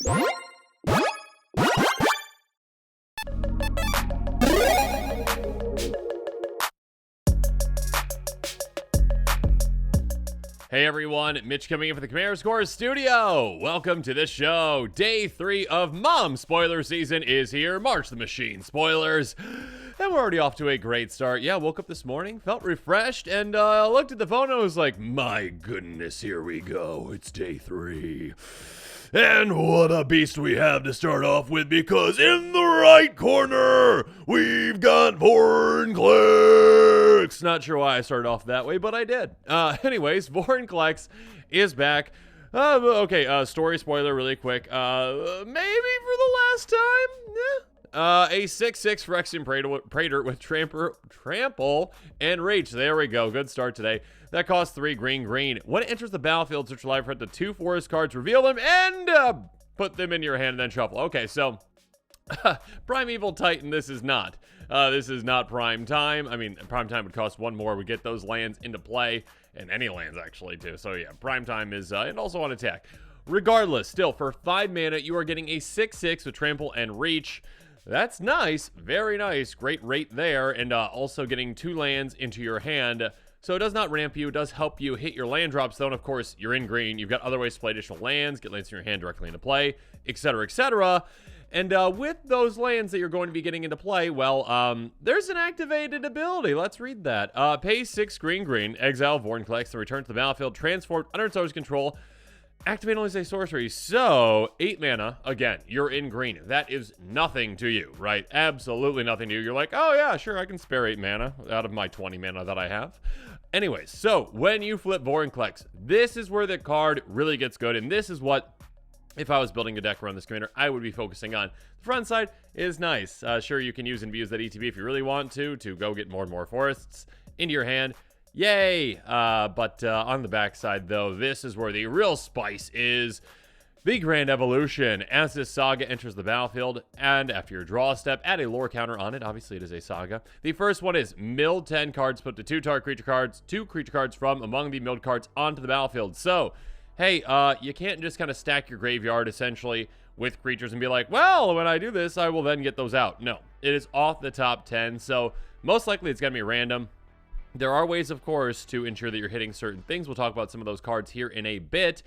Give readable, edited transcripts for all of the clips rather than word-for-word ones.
Hey everyone, Mitch coming in for the Command Scores Studio. Welcome to the show. Day 3 of Mom spoiler season is here. March the Machine spoilers. And we're already off to a great start. Yeah, woke up this morning, felt refreshed, and looked at the phone and was like, my goodness, here we go. It's day 3. And what a beast we have to start off with, because in the right corner, we've got Vorinclex. Not sure why I started off that way, but I did. Anyways, Vorinclex is back. Story spoiler really quick. Maybe for the last time? Yeah. A 6/6 Phyrexian Praetor with Trample and Reach. There we go. Good start today. That costs 3 green. When it enters the battlefield, search your library for the 2 forest cards, reveal them, and put them in your hand and then shuffle. Okay, so Primeval Titan, this is not. This is not Prime Time. I mean, Prime Time would cost 1 more. We get those lands into play, and any lands actually too. So yeah, Prime Time is, and also on attack. Regardless, still, for 5 mana, you are getting a 6/6 with Trample and Reach. That's nice. Very nice. Great rate there. And also getting 2 lands into your hand. So it does not ramp you. It does help you hit your land drops, though. And of course, you're in green. You've got other ways to play additional lands, get lands in your hand directly into play, etc., etc. And with those lands that you're going to be getting into play, well, there's an activated ability. Let's read that. Pay 6 green, exile Vorinclex, and return to the battlefield, transform under its owner's control. Activate only say sorcery. So 8 mana. Again, you're in green. That is nothing to you, right? Absolutely nothing to you. You're like, oh yeah, sure, I can spare 8 mana out of my 20 mana that I have. Anyways, so when you flip Vorinclex, this is where the card really gets good, and this is what, if I was building a deck around this commander, I would be focusing on. The front side is nice. Sure, you can use and abuse that ETB if you really want to go get more and more forests into your hand. Yay! But on the backside, though, this is where the real spice is. The Grand Evolution. As this saga enters the battlefield, and after your draw step, add a lore counter on it. Obviously, it is a saga. The first one is mill 10 cards, put the 2 target creature cards, 2 creature cards from among the milled cards onto the battlefield. So, hey, you can't just kind of stack your graveyard, essentially, with creatures and be like, well, when I do this, I will then get those out. No, it is off the top 10, so most likely it's going to be random. There are ways, of course, to ensure that you're hitting certain things. We'll talk about some of those cards here in a bit.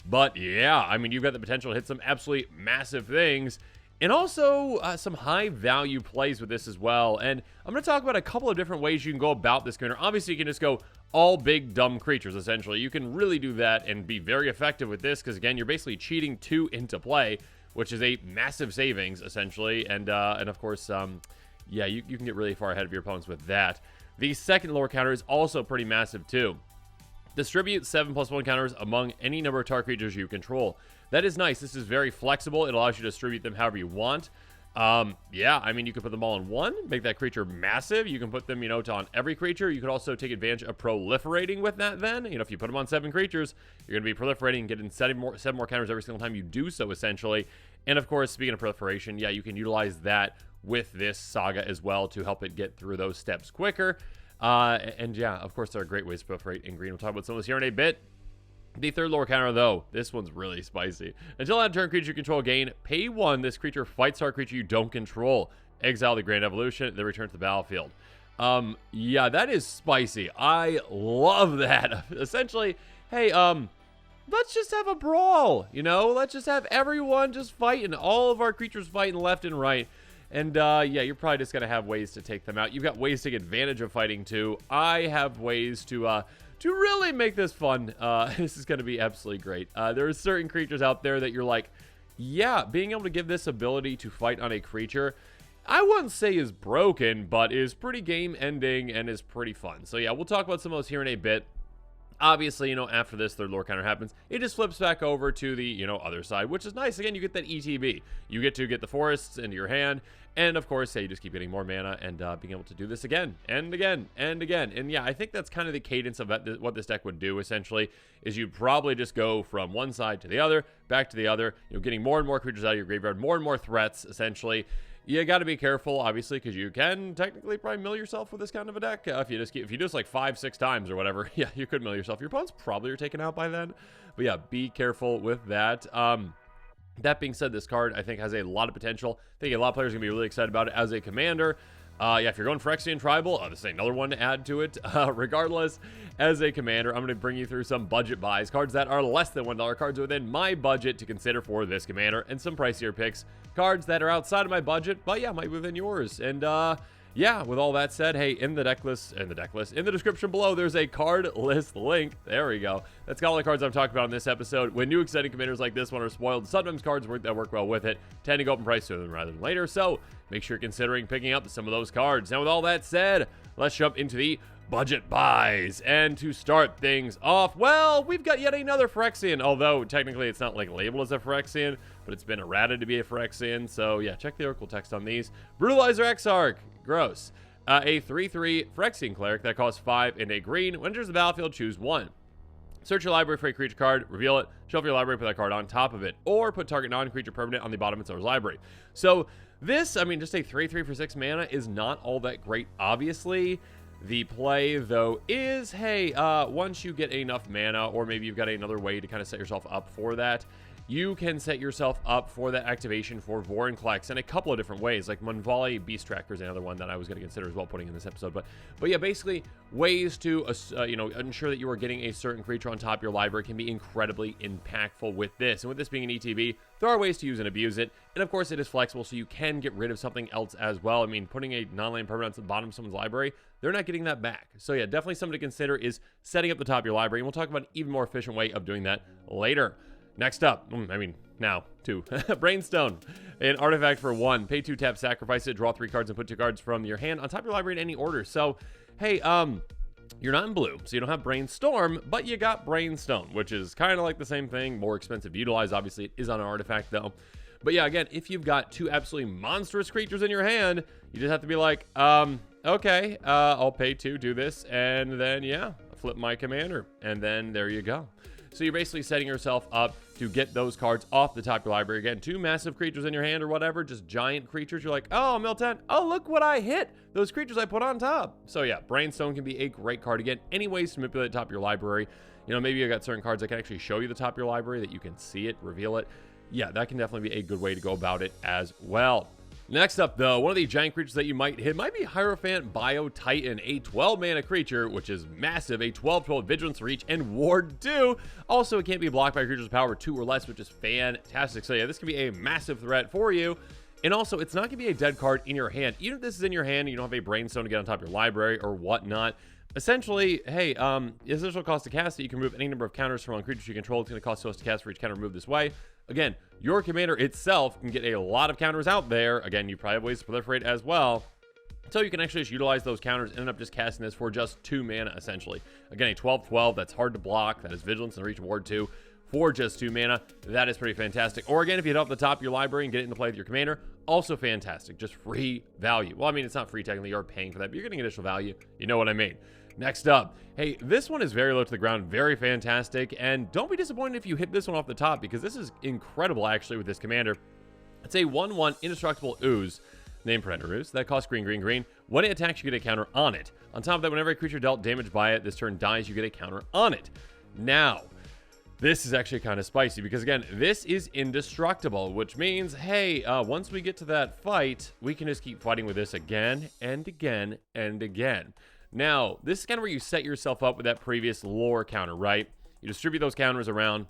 But yeah, I mean, you've got the potential to hit some absolutely massive things. And also some high value plays with this as well. And I'm going to talk about a couple of different ways you can go about this commander. Obviously, you can just go all big dumb creatures, essentially. You can really do that and be very effective with this. Because again, you're basically cheating 2 into play, which is a massive savings, essentially. And of course, yeah, you can get really far ahead of your opponents with that. The second lore counter is also pretty massive too. Distribute 7+1 counters among any number of target creatures you control. That is nice. This is very flexible. It allows you to distribute them however you want. Yeah, I mean, you can put them all in one, make that creature massive. You can put them, on every creature. You could also take advantage of proliferating with that then. If you put them on 7 creatures, you're going to be proliferating and getting 7 more counters every single time you do so, essentially. And of course, speaking of proliferation, yeah, you can utilize that with this saga as well to help it get through those steps quicker. And yeah, of course, there are great ways to proliferate in green. We'll talk about some of this here in a bit. The third lore counter, though, this one's really spicy. Until end turn creature you control gain, pay 1. This creature fights our creature you don't control. Exile the Grand Evolution, then return to the battlefield. Yeah, that is spicy. I love that. Essentially, hey, let's just have a brawl, Let's just have everyone just fighting. All of our creatures fighting left and right. And, yeah, you're probably just going to have ways to take them out. You've got ways to take advantage of fighting, too. I have ways to really make this fun. This is going to be absolutely great. There are certain creatures out there that you're like, yeah, being able to give this ability to fight on a creature, I wouldn't say is broken, but is pretty game-ending and is pretty fun. So, yeah, we'll talk about some of those here in a bit. Obviously, after this third lore counter happens, it just flips back over to the, other side, which is nice. Again, you get that ETB. You get to get the forests into your hand, and of course, you just keep getting more mana and being able to do this again and again and again. And yeah, I think that's kind of the cadence of what this deck would do, essentially, is you'd probably just go from one side to the other, back to the other, getting more and more creatures out of your graveyard, more and more threats, essentially. You got to be careful, obviously, because you can technically probably mill yourself with this kind of a deck. If you do this like 5-6 times or whatever, yeah, you could mill yourself. Your opponents probably are taken out by then. But yeah, be careful with that. That being said, this card, I think, has a lot of potential. I think a lot of players are going to be really excited about it as a commander. Yeah, if you're going Phyrexian Tribal, this is another one to add to it. Regardless, as a commander, I'm going to bring you through some budget buys, cards that are less than $1, cards within my budget to consider for this commander, and some pricier picks, cards that are outside of my budget, but yeah, might be within yours. And yeah, with all that said, hey, in the description below, there's a card list link. There we go. That's got all the cards I'm talking about in this episode. When new exciting commanders like this one are spoiled, sometimes cards that work well with it tend to go up in price sooner rather than later. So make sure you're considering picking up some of those cards. Now, with all that said, let's jump into the budget buys. And to start things off, well, we've got yet another Phyrexian, although technically it's not like labeled as a Phyrexian, but it's been errated to be a Phyrexian. So yeah, check the Oracle text on these. Brutalizer Exarch. Gross. A 3/3 Phyrexian Cleric that costs 5 and a green. When enters the battlefield, choose 1. Search your library for a creature card, reveal it, shuffle your library, put that card on top of it, or put target non-creature permanent on the bottom of its owner's library. So this, I mean, just a 3/3 for 6 mana is not all that great, obviously. The play, though, is, hey, once you get enough mana, or maybe you've got another way to kind of set yourself up for that, you can set yourself up for that activation for Vorinclex in a couple of different ways. Like Munvali Beast Tracker is another one that I was going to consider as well putting in this episode. But yeah, basically ways to ensure that you are getting a certain creature on top of your library can be incredibly impactful with this. And with this being an ETB, there are ways to use and abuse it. And of course, it is flexible, so you can get rid of something else as well. I mean, putting a non-land permanent at the bottom of someone's library, they're not getting that back. So yeah, definitely something to consider is setting up the top of your library. And we'll talk about an even more efficient way of doing that later. Next up, now, 2. Brainstone. An artifact for 1. Pay 2, tap, sacrifice it, draw 3 cards, and put 2 cards from your hand on top of your library in any order. So, hey, you're not in blue, so you don't have Brainstorm, but you got Brainstone, which is kind of like the same thing, more expensive to utilize. Obviously, it is on an artifact, though. But yeah, again, if you've got 2 absolutely monstrous creatures in your hand, you just have to be like, okay, I'll pay 2, do this, and then, yeah, flip my commander, and then there you go. So you're basically setting yourself up to get those cards off the top of your library. Again, 2 massive creatures in your hand or whatever, just giant creatures. You're like, oh, mill 10. Oh, look what I hit. Those creatures I put on top. So yeah, Brainstone can be a great card. Again, any ways to manipulate the top of your library. You know, maybe you got certain cards that can actually show you the top of your library, that you can see it, reveal it. Yeah, that can definitely be a good way to go about it as well. Next up, though, one of the giant creatures that you might hit might be Hierophant Biotitan, a 12-mana creature, which is massive, a 12/12 Vigilance Reach and Ward 2. Also, it can't be blocked by creatures power 2 or less, which is fantastic. So yeah, this can be a massive threat for you. And also, it's not going to be a dead card in your hand. Even if this is in your hand and you don't have a Brainstone to get on top of your library or whatnot, essentially, hey, the initial cost to cast it, you can remove any number of counters from one creature you control. It's going to cost 2 to cast for each counter removed this way. Again, your commander itself can get a lot of counters out there. Again, you probably have ways to proliferate as well. So you can actually just utilize those counters and end up just casting this for just 2 mana, essentially. Again, a 12/12 that's hard to block. That is Vigilance and Reach Ward 2 for just 2 mana. That is pretty fantastic. Or again, if you hit off the top of your library and get it into play with your commander, also fantastic. Just free value. Well, I mean, it's not free technically. You're paying for that, but you're getting additional value. You know what I mean. Next up, hey, this one is very low to the ground, very fantastic, and don't be disappointed if you hit this one off the top, because this is incredible, actually, with this commander. It's a 1/1 indestructible ooze, named Predator Ooze, that costs green, green, green. When it attacks, you get a counter on it. On top of that, whenever a creature dealt damage by it this turn dies, you get a counter on it. Now, this is actually kind of spicy, because again, this is indestructible, which means, hey, once we get to that fight, we can just keep fighting with this again and again and again. Now, this is kind of where you set yourself up with that previous lore counter, right? You distribute those counters around.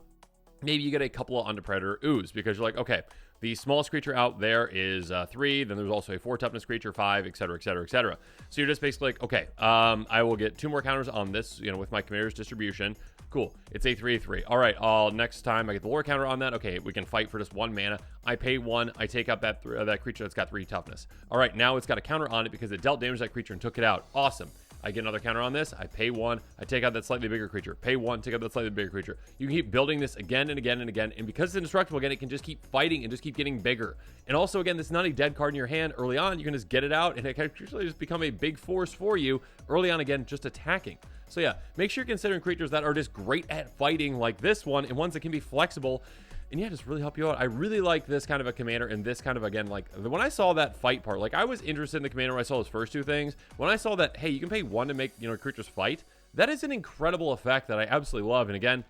Maybe you get a couple onto Predator Ooze, because you're like, okay, the smallest creature out there is 3, then there's also a 4 toughness creature, 5, etc., etc., etc. So you're just basically like, okay, I will get 2 more counters on this, you know, with my commander's distribution. Cool, it's a 3/3. All right, next time I get the lore counter on that. Okay, we can fight for just 1 mana. I pay 1, I take out that creature that's got 3 toughness. All right, now it's got a counter on it because it dealt damage to that creature and took it out. Awesome. I get another counter on this. I pay 1. I take out that slightly bigger creature. Pay 1. Take out that slightly bigger creature. You can keep building this again and again and again. And because it's indestructible, again, it can just keep fighting and just keep getting bigger. And also, again, this is not a dead card in your hand early on. You can just get it out and it can actually just become a big force for you early on, again, just attacking. So yeah, make sure you're considering creatures that are just great at fighting like this one, and ones that can be flexible and yeah, just really help you out. I really like this kind of a commander, and this kind of, again, like when I saw that fight part, like I was interested in the commander when I saw those first 2 things. When I saw that, hey, you can pay 1 to make, you know, creatures fight, that is an incredible effect that I absolutely love. And again,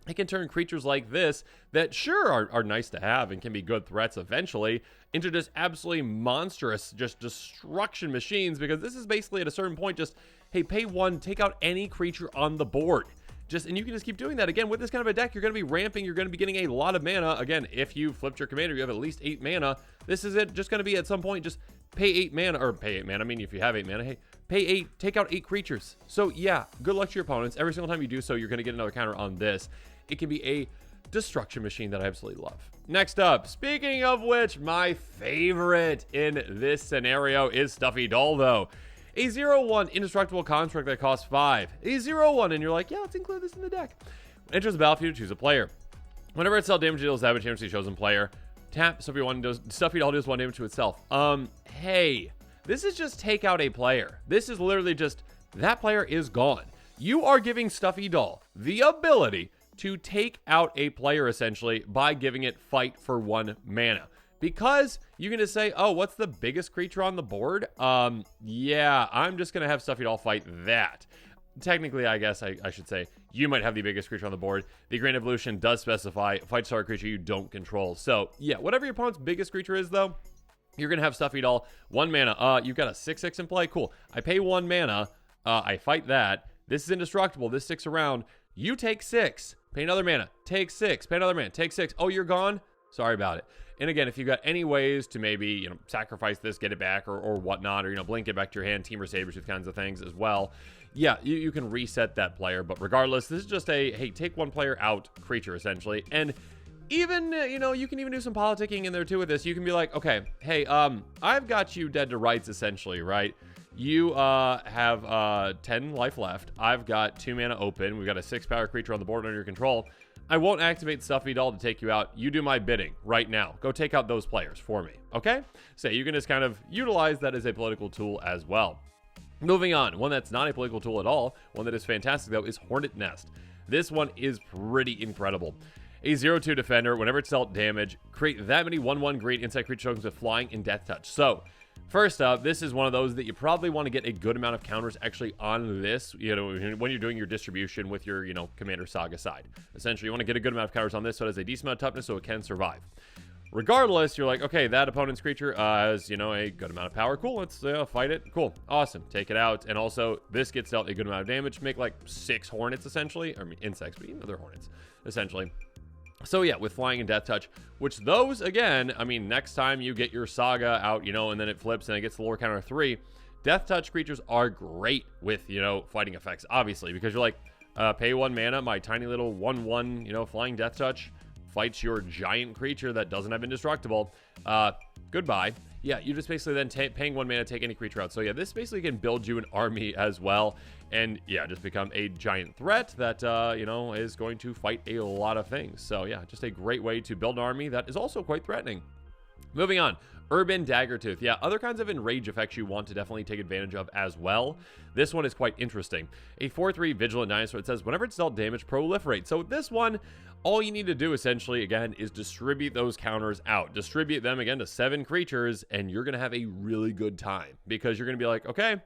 it can turn creatures like this that sure are nice to have and can be good threats eventually into just absolutely monstrous, just destruction machines, because this is basically at a certain point just, hey, pay 1, take out any creature on the board. And you can just keep doing that. Again, with this kind of a deck, you're going to be ramping, you're going to be getting a lot of mana. Again, if you flipped your commander, you have at least 8 mana. This is it, just going to be at some point, just pay 8 mana, or pay 8 mana, I mean, if you have 8 mana, hey, pay 8, take out 8 creatures. So yeah, good luck to your opponents. Every single time you do so, you're going to get another counter on this. It can be a destruction machine that I absolutely love. Next up, speaking of which, my favorite in this scenario is Stuffy Doll, though. A 0/1 indestructible construct that costs 5. A 0/1, and you're like, yeah, let's include this in the deck. Enters the battlefield to choose a player. Whenever it's dealt damage, it deals damage to the chosen player. Tap, Stuffy Doll deals 1 damage to itself. Hey, this is just take out a player. This is literally just, that player is gone. You are giving Stuffy Doll the ability to take out a player, essentially, by giving it fight for 1 mana. Because you can just say, oh, what's the biggest creature on the board? Yeah, I'm just going to have Stuffy Doll fight that. Technically, I guess I should say, you might have the biggest creature on the board. The Grand Evolution does specify fight star creature you don't control. So, yeah, whatever your opponent's biggest creature is, though, you're going to have Stuffy Doll, 1 mana. You've got a 6/6 in play. Cool. I pay 1 mana. I fight that. This is indestructible. This sticks around. You take 6. Pay another mana. Take 6. Pay another mana. Take 6. Oh, you're gone? Sorry about it. And again, if you've got any ways to maybe, sacrifice this, get it back, or whatnot, or, blink it back to your hand, Team or Sabertooth kinds of things as well. Yeah, you can reset that player. But regardless, this is just a, hey, take 1 player out creature, essentially. And even, you can even do some politicking in there, too, with this. You can be like, okay, hey, I've got you dead to rights, essentially, right? You have 10 life left. I've got 2 mana open. We've got a 6-power creature on the board under your control. I won't activate Stuffy Doll to take you out. You do my bidding right now. Go take out those players for me, okay? So you can just kind of utilize that as a political tool as well. Moving on, one that's not a political tool at all, one that is fantastic, though, is Hornet Nest. This one is pretty incredible. A 0/2 defender, whenever it's dealt damage, create that many 1/1 great insect creature tokens with flying and death touch. So, first up, this is one of those that you probably want to get a good amount of counters actually on this, when you're doing your distribution with your, Commander Saga side. Essentially, you want to get a good amount of counters on this so it has a decent amount of toughness so it can survive. Regardless, you're like, okay, that opponent's creature has, a good amount of power. Cool, let's fight it. Cool, awesome, take it out. And also, this gets dealt a good amount of damage. Make like 6 hornets, essentially. I mean, insects, but even other hornets, essentially. So yeah, with flying and death touch, which those, again, I mean, next time you get your Saga out, and then it flips and it gets the lore counter 3, death touch creatures are great with, fighting effects, obviously, because you're like, pay 1 mana, my tiny little 1/1, flying death touch fights your giant creature that doesn't have indestructible. Goodbye. Yeah, you just basically then paying 1 mana, take any creature out. So yeah, this basically can build you an army as well. And yeah, just become a giant threat that, is going to fight a lot of things. So yeah, just a great way to build an army that is also quite threatening. Moving on, Urban Daggertooth. Yeah, other kinds of enrage effects you want to definitely take advantage of as well. This one is quite interesting. A 4/3 Vigilant Dinosaur. It says, whenever it's dealt damage, proliferate. So with this one, all you need to do essentially, again, is distribute those counters out. Distribute them, again, to 7 creatures, and you're going to have a really good time. Because you're going to be like, okay,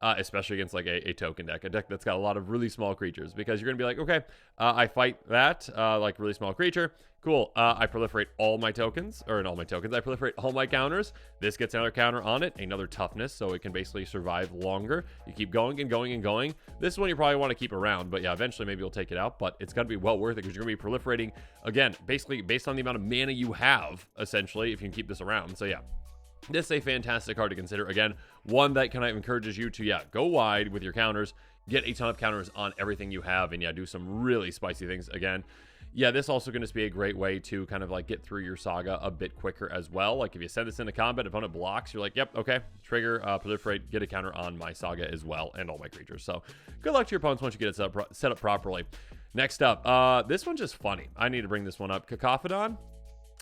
especially against like a token deck, a deck that's got a lot of really small creatures, because you're going to be like, okay, I fight that, like really small creature. Cool. I proliferate all my tokens, or not all my tokens, I proliferate all my counters. This gets another counter on it, another toughness, so it can basically survive longer. You keep going and going and going. This one you probably want to keep around, but yeah, eventually maybe you'll take it out, but it's going to be well worth it because you're going to be proliferating, again, basically based on the amount of mana you have, essentially, if you can keep this around. So yeah. This is a fantastic card to consider. Again, one that kind of encourages you to, yeah, go wide with your counters, get a ton of counters on everything you have, and yeah, do some really spicy things. Again, yeah, this also going to be a great way to kind of like get through your Saga a bit quicker as well. Like if you send this into combat, opponent blocks, you're like, yep, okay, trigger, proliferate, get a counter on my Saga as well, and all my creatures. So good luck to your opponents once you get it set up properly. Next up, this one's just funny. I need to bring this one up. Cacophodon.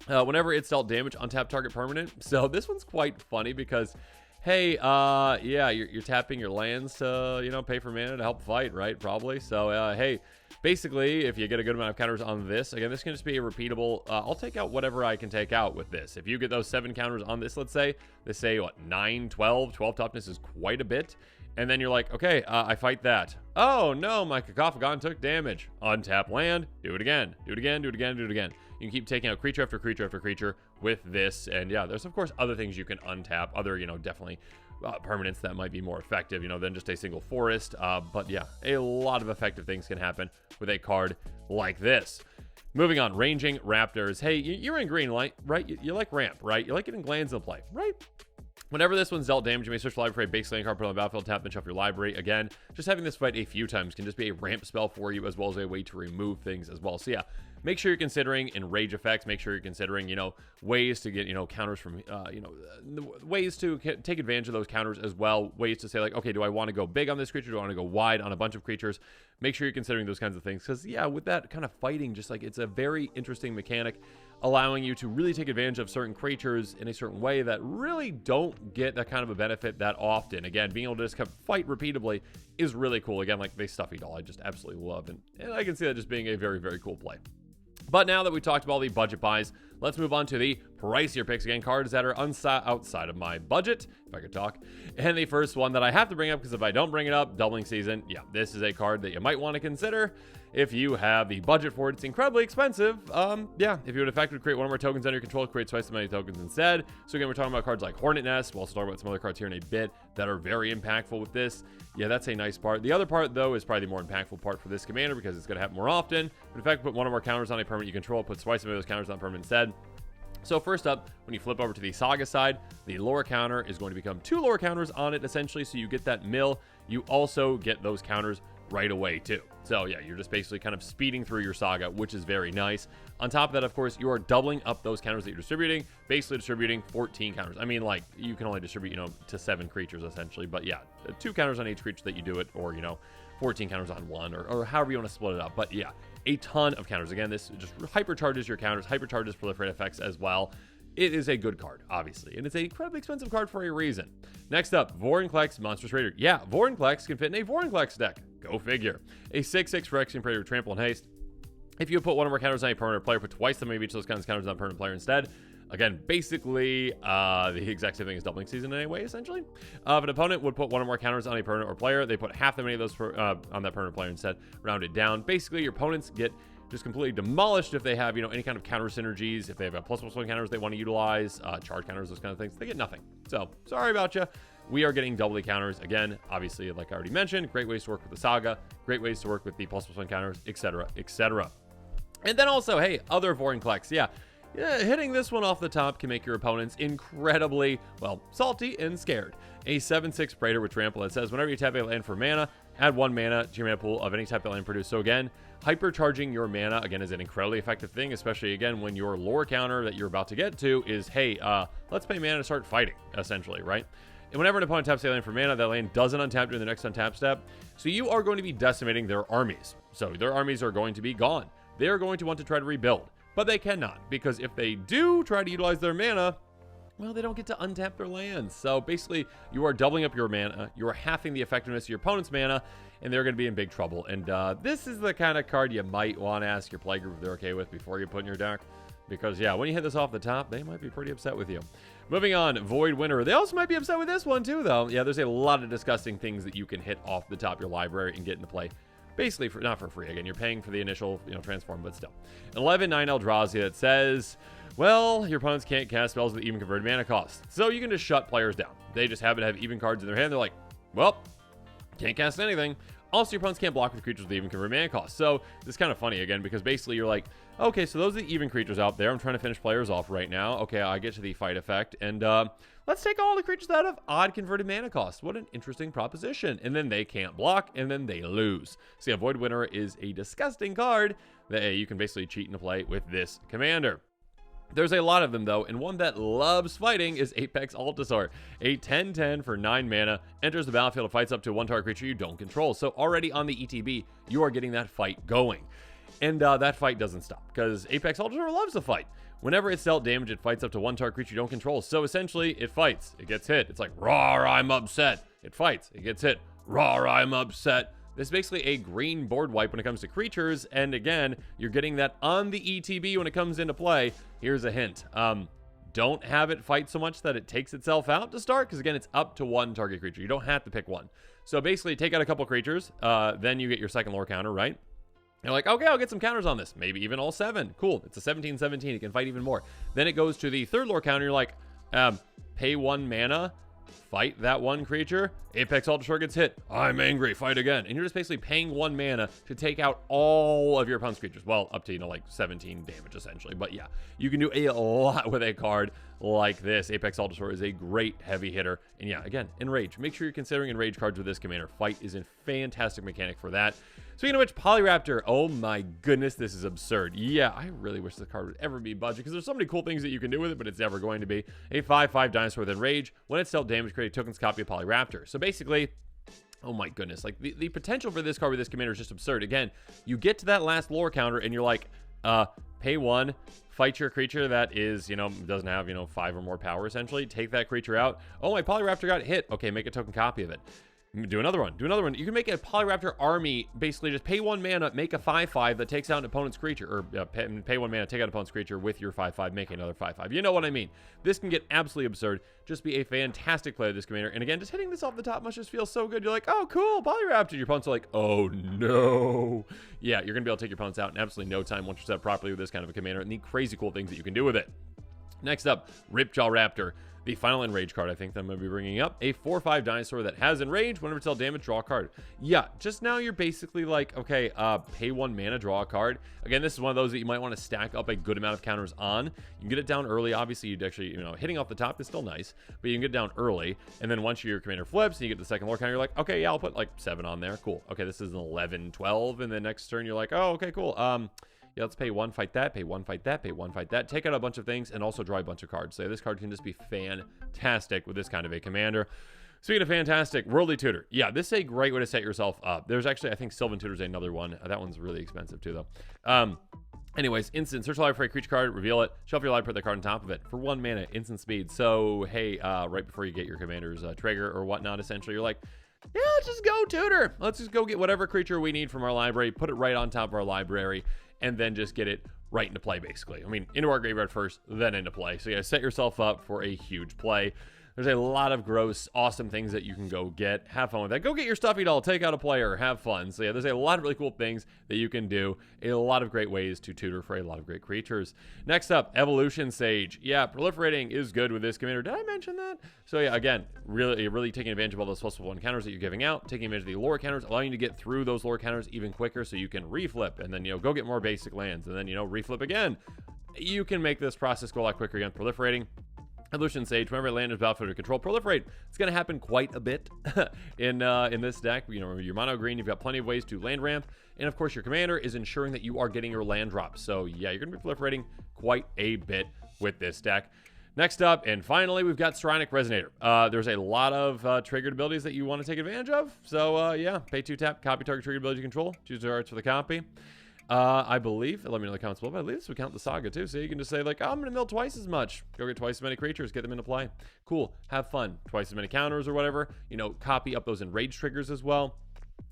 Whenever it's dealt damage, untap target permanent. So this one's quite funny because, hey, yeah, you're tapping your lands to, pay for mana to help fight, right? Probably. So, hey, basically, if you get a good amount of counters on this, again, this can just be a repeatable, I'll take out whatever I can take out with this. If you get those 7 counters on this, let's say, what, 9, 12 toughness is quite a bit. And then you're like, okay, I fight that. Oh no, my Cacophagon took damage. Untap land, do it again, do it again, do it again, do it again. You can keep taking out creature after creature after creature with this. And yeah, there's of course other things you can untap, other, definitely permanents that might be more effective, than just a single forest. But yeah, a lot of effective things can happen with a card like this. Moving on, Ranging Raptors. Hey, you're in green, right? You like ramp, right? You like getting glands in play, right? Whenever this one's dealt damage, you may search for library for a base land card, put on the battlefield, tap, and shuffle your library. Again, just having this fight a few times can just be a ramp spell for you, as well as a way to remove things as well. So yeah, make sure you're considering enrage effects. Make sure you're considering, ways to get, counters from, ways to take advantage of those counters as well. Ways to say like, okay, do I want to go big on this creature? Do I want to go wide on a bunch of creatures? Make sure you're considering those kinds of things. Because yeah, with that kind of fighting, just like it's a very interesting mechanic, allowing you to really take advantage of certain creatures in a certain way that really don't get that kind of a benefit that often. Again, being able to just fight repeatably is really cool. Again, like the Stuffy Doll, I just absolutely love. And I can see that just being a very, very cool play. But now that we talked about all the budget buys, let's move on to the pricier picks. Again, cards that are outside of my budget, if I could talk. And the first one that I have to bring up, because if I don't bring it up, Doubling Season, yeah, this is a card that you might want to consider if you have the budget for it. It's incredibly expensive. Yeah, if you would effectively create one of our tokens under your control, create twice as many tokens instead. So again, we're talking about cards like Hornet Nest. We'll also talk about some other cards here in a bit that are very impactful with this. Yeah, that's a nice part. The other part, though, is probably the more impactful part for this commander, because it's going to happen more often. But in fact, put one of our counters on a permanent you control, put twice as many of those counters on permanent instead. So first up, when you flip over to the Saga side, the lower counter is going to become 2 lower counters on it, essentially. So you get that mill. You also get those counters right away too. So yeah, you're just basically kind of speeding through your Saga, which is very nice. On top of that, of course, you are doubling up those counters that you're distributing, basically distributing 14 counters. I mean, like, you can only distribute, to 7 creatures essentially, but yeah, 2 counters on each creature that you do it, or 14 counters on one, or however you want to split it up. But yeah, a ton of counters. Again, this just hypercharges your counters, hypercharges proliferate effects as well. It is a good card, obviously, and it's an incredibly expensive card for a reason. Next up, Vorinclex Monstrous Raider. Yeah, Vorinclex can fit in a Vorinclex deck. Go figure. A 6/6 Phyrexian Predator with Trample and Haste. If you put one of our counters on a permanent player, put twice the maybe each of those kinds of counters on a permanent player instead. Again, basically, the exact same thing as Doubling Season in a way, essentially. If an opponent would put one or more counters on a permanent or player, they put half the many of those on that permanent player instead, round it down. Basically, your opponents get just completely demolished if they have, any kind of counter synergies. If they have a ++1 counters they want to utilize, charge counters, those kind of things, they get nothing. So, sorry about you. We are getting doubly counters. Again, obviously, like I already mentioned, great ways to work with the Saga, great ways to work with the ++1 counters, etc., etc. And then also, hey, other Vorinclex. Yeah, hitting this one off the top can make your opponents incredibly, salty and scared. A 7/6 Praetor with Trample that says, whenever you tap a land for mana, add 1 mana to your mana pool of any type of land produced. So again, hypercharging your mana, again, is an incredibly effective thing, especially, again, when your lore counter that you're about to get to is, hey, let's pay mana to start fighting, essentially, right? And whenever an opponent taps a land for mana, that land doesn't untap during the next untap step. So you are going to be decimating their armies. So their armies are going to be gone. They are going to want to try to rebuild. But they cannot, because if they do try to utilize their mana, well, they don't get to untap their lands. So basically, you are doubling up your mana, you are halving the effectiveness of your opponent's mana, and they're going to be in big trouble. And this is the kind of card you might want to ask your playgroup if they're okay with before you put in your deck. Because, yeah, when you hit this off the top, they might be pretty upset with you. Moving on, Void Winter. They also might be upset with this one, too, though. Yeah, there's a lot of disgusting things that you can hit off the top of your library and get into play. Basically, not for free. Again, you're paying for the initial, transform, but still. 11/9 Eldrazi that says, well, your opponents can't cast spells with even converted mana cost. So you can just shut players down. They just happen to have even cards in their hand. They're like, well, can't cast anything. Also, your opponents can't block with creatures with even converted mana cost. So this is kind of funny, again, because basically you're like, okay, so those are the even creatures out there. I'm trying to finish players off right now. Okay, I get to the fight effect. And let's take all the creatures that have odd converted mana cost. What an interesting proposition. And then they can't block, and then they lose. So yeah, Void Winter is a disgusting card that you can basically cheat into play with this commander. There's a lot of them, though, and one that loves fighting is Apex Altasaur. A 10/10 for 9 mana, enters the battlefield and fights up to a 1-target creature you don't control. So already on the ETB, you are getting that fight going. And that fight doesn't stop, because Apex Altasaur loves to fight. Whenever it's dealt damage, it fights up to 1-target creature you don't control. So essentially, it fights. It gets hit. It's like, rawr, I'm upset. It fights. It gets hit. Rawr, I'm upset. This is basically a green board wipe when it comes to creatures, and again, you're getting that on the ETB when it comes into play. Here's a hint. don't have it fight so much that it takes itself out to start, because again, it's up to one target creature. You don't have to pick one. So basically, take out a couple creatures, then you get your second lore counter, right? You're like, okay, I'll get some counters on this. Maybe even all 7. Cool. It's a 17/17. It can fight even more. Then it goes to the third lore counter. You're like, pay 1 mana, fight that one creature. Apex Ultra gets hit. I'm angry. Fight again. And you're just basically paying 1 mana to take out all of your opponent's creatures. Well, up to, like 17 damage essentially. But yeah, you can do a lot with a card like this. Apex Ultra is a great heavy hitter. And yeah, again, Enrage. Make sure you're considering Enrage cards with this commander. Fight is a fantastic mechanic for that. Speaking of which, Polyraptor, oh my goodness, this is absurd. Yeah, I really wish this card would ever be budget, because there's so many cool things that you can do with it, but it's never going to be. A 5/5 dinosaur with Enrage. When it's dealt damage, create a token's copy of Polyraptor. So basically, oh my goodness, like the potential for this card with this commander is just absurd. Again, you get to that last lore counter and you're like, pay 1, fight your creature that is, doesn't have, 5 or more power essentially. Take that creature out. Oh, my Polyraptor got hit. Okay, make a token copy of it. Do another one. You can make a Polyraptor army, basically just pay 1 mana, make a 5/5 that takes out an opponent's creature, or pay 1 mana, take out an opponent's creature with your 5/5, make another 5/5. You know what I mean. This can get absolutely absurd. Just be a fantastic play of this commander. And again, just hitting this off the top must just feel so good. You're like, oh, cool, Polyraptor. Your opponent's like, oh, no. Yeah, you're going to be able to take your opponents out in absolutely no time once you're set up properly with this kind of a commander and the crazy cool things that you can do with it. Next up, Ripjaw Raptor. The final Enrage card I think that I'm going to be bringing up. A 4/5 dinosaur that has Enrage. Whenever it's dealt damage, draw a card. Yeah, just now you're basically like, okay, pay 1 mana, draw a card. Again, this is one of those that you might want to stack up a good amount of counters on. You can get it down early. Obviously, you'd actually, hitting off the top is still nice, but you can get it down early. And then once your commander flips and you get the second lore counter, you're like, okay, yeah, I'll put like 7 on there. Cool. Okay, this is an 11/12. And then next turn, you're like, oh, okay, cool. Yeah, let's pay 1, fight that, pay 1, fight that, pay 1, fight that. Take out a bunch of things and also draw a bunch of cards. So this card can just be fantastic with this kind of a commander. Speaking of fantastic, Worldly Tutor. Yeah, this is a great way to set yourself up. There's actually, I think Sylvan Tutor is another one. That one's really expensive too, though. Anyways, instant. Search the library for a creature card, reveal it, shuffle your library, put the card on top of it for 1 mana, instant speed. So, hey, right before you get your commander's trigger or whatnot, essentially, you're like, yeah, let's just go Tutor. Let's just go get whatever creature we need from our library, put it right on top of our library, and then just get it right into play, basically. I mean, into our graveyard first, then into play. So yeah, set yourself up for a huge play. There's a lot of gross, awesome things that you can go get. Have fun with that. Go get your stuffy doll, take out a player, have fun. So yeah, there's a lot of really cool things that you can do. A lot of great ways to tutor for a lot of great creatures. Next up, Evolution Sage. Yeah, proliferating is good with this commander. Did I mention that? So yeah, again, really taking advantage of all those +1 counters that you're giving out, taking advantage of the lore counters, allowing you to get through those lore counters even quicker so you can reflip and then, go get more basic lands and then, reflip again. You can make this process go a lot quicker again, proliferating. Evolution Sage, whenever a land is battlefield to control, proliferate. It's going to happen quite a bit in this deck. Your mono green, you've got plenty of ways to land ramp. And of course, your commander is ensuring that you are getting your land drops. So yeah, you're going to be proliferating quite a bit with this deck. Next up, and finally, we've got Psionic Resonator. There's a lot of triggered abilities that you want to take advantage of. So yeah, pay 2 tap, copy target triggered ability you control, choose the arts for the copy. I believe, let me know in the comments below, but I believe this would count the saga too. So you can just say like, oh, I'm going to mill twice as much. Go get twice as many creatures, get them into play. Cool, have fun. Twice as many counters or whatever. Copy up those enraged triggers as well.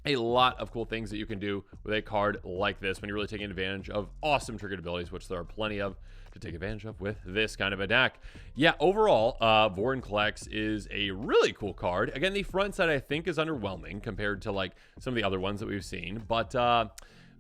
A lot of cool things that you can do with a card like this when you're really taking advantage of awesome triggered abilities, which there are plenty of to take advantage of with this kind of a deck. Yeah, overall, Vorinclex is a really cool card. Again, the front side I think is underwhelming compared to like some of the other ones that we've seen, but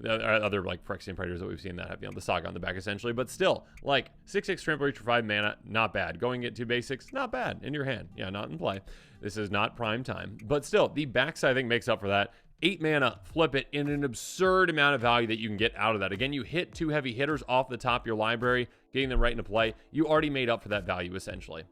the other like Phyrexian Predators that we've seen that have the saga on the back essentially, but still like 6/6 trample reach for 5 mana, not bad. Going it to basics, not bad in your hand. Yeah, not in play. This is not prime time, but still the backside I think makes up for that. 8 mana, flip it in an absurd amount of value that you can get out of that. Again, you hit 2 heavy hitters off the top of your library, getting them right into play. You already made up for that value essentially.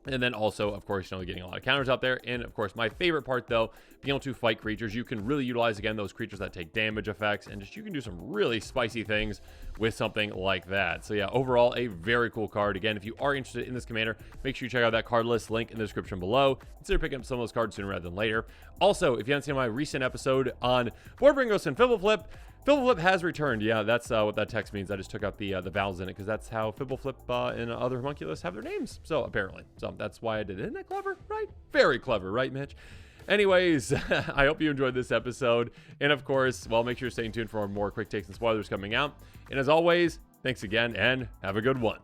And then also, of course, getting a lot of counters out there. And of course, my favorite part though, being able to fight creatures. You can really utilize, again, those creatures that take damage effects, and just you can do some really spicy things with something like that. So yeah, overall, a very cool card. Again, if you are interested in this commander, make sure you check out that card list link in the description below. Consider picking up some of those cards sooner rather than later. Also, if you haven't seen my recent episode on Board Bringos and Fibbleflip, Fibbleflip has returned. Yeah, that's what that text means. I just took out the vowels in it because that's how Fibbleflip and other homunculus have their names. So apparently, that's why I did it. Isn't that clever, right? Very clever, right, Mitch? Anyways, I hope you enjoyed this episode. And of course, well, make sure you're staying tuned for more quick takes and spoilers coming out. And as always, thanks again and have a good one.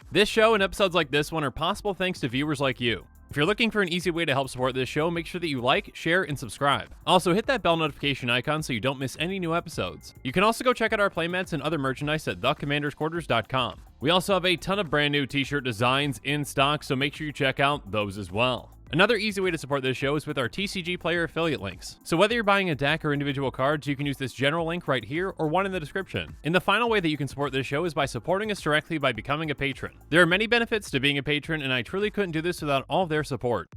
This show and episodes like this one are possible thanks to viewers like you. If you're looking for an easy way to help support this show, make sure that you like, share, and subscribe. Also, hit that bell notification icon so you don't miss any new episodes. You can also go check out our playmats and other merchandise at thecommandersquarters.com. We also have a ton of brand new t-shirt designs in stock, so make sure you check out those as well. Another easy way to support this show is with our TCG Player affiliate links. So whether you're buying a deck or individual cards, you can use this general link right here or one in the description. And the final way that you can support this show is by supporting us directly by becoming a patron. There are many benefits to being a patron, and I truly couldn't do this without all of their support.